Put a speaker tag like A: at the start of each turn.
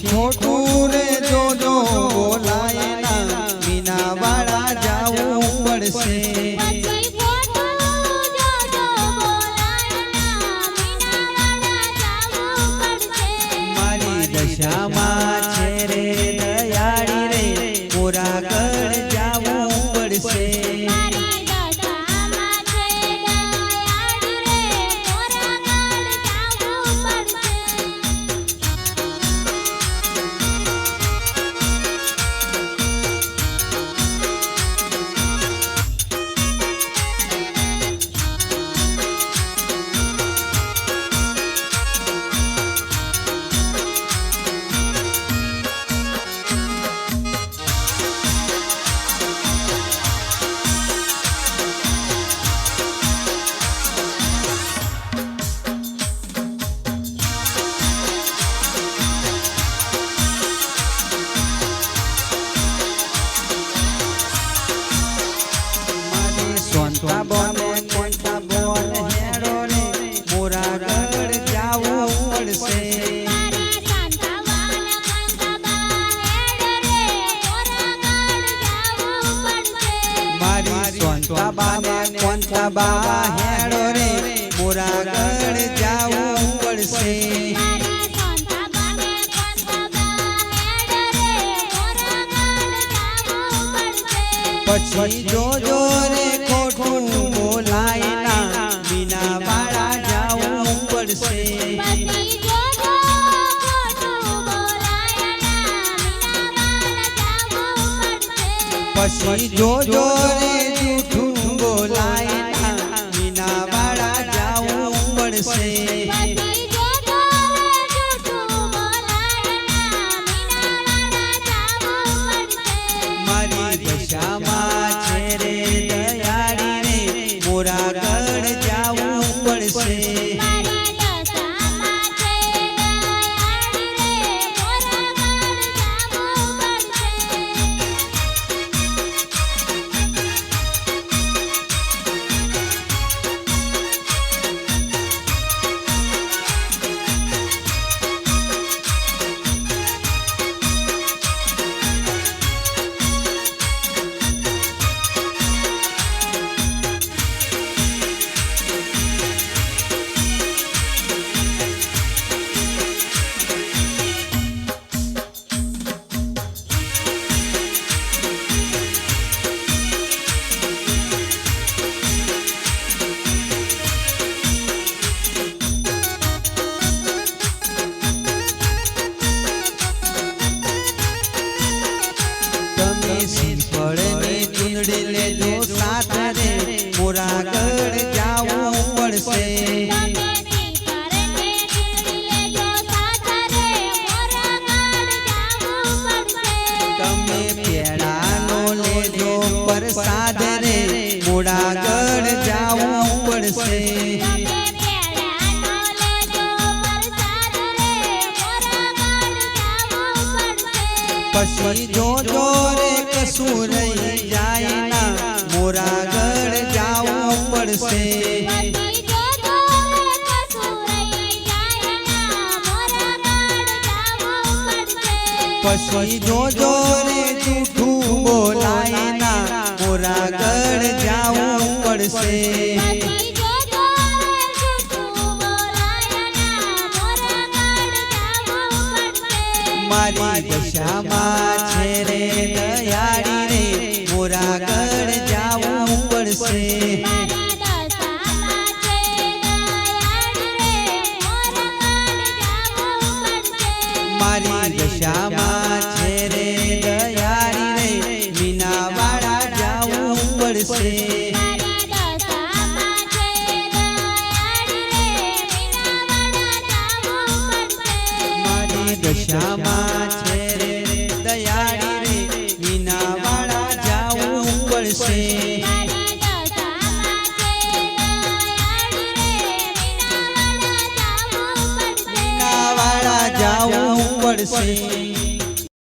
A: ખોટું રે જોજો બોલાય ના મીનાવાડા જાવું પડશે મારી દશામાં છે રે દયાળી રે મોરાગઢ જાવું પડશે બા હેડો રે મોરાગઢ જાવું પડશે પછી જોજો રે ખોટું બોલાય ના મીનાવાડા જાવું પડશે પછી જોજો રે જૂઠું બોલાય ના મીનાવાડા જાવું પડશે મારી દશામાં છે રે દયાળી રે મોરાગઢ જાવું પડશે મોરાગઢ જાવું પડશે તમે પેડાનો લેજો પ્રસાદ રે મોરાગઢ જાવું પડશે પછી જોજો રે કશું રહી જાય ના મોરાગઢ જાવું પડશે પછી જોજો રે જૂઠું બોલાય ના મોરાગઢ જાવું પડશે મારી દશામાં છે રે દયાળી રે મોરાગઢ જાવું પડશે મારી દશામાં છે રે દયાળી રે મીનાવાડા જાવું પડશે દશામાં છે રે દયાળી રે મીનાવાડા જાવું પડશે મીનાવાડા જાવું પડશે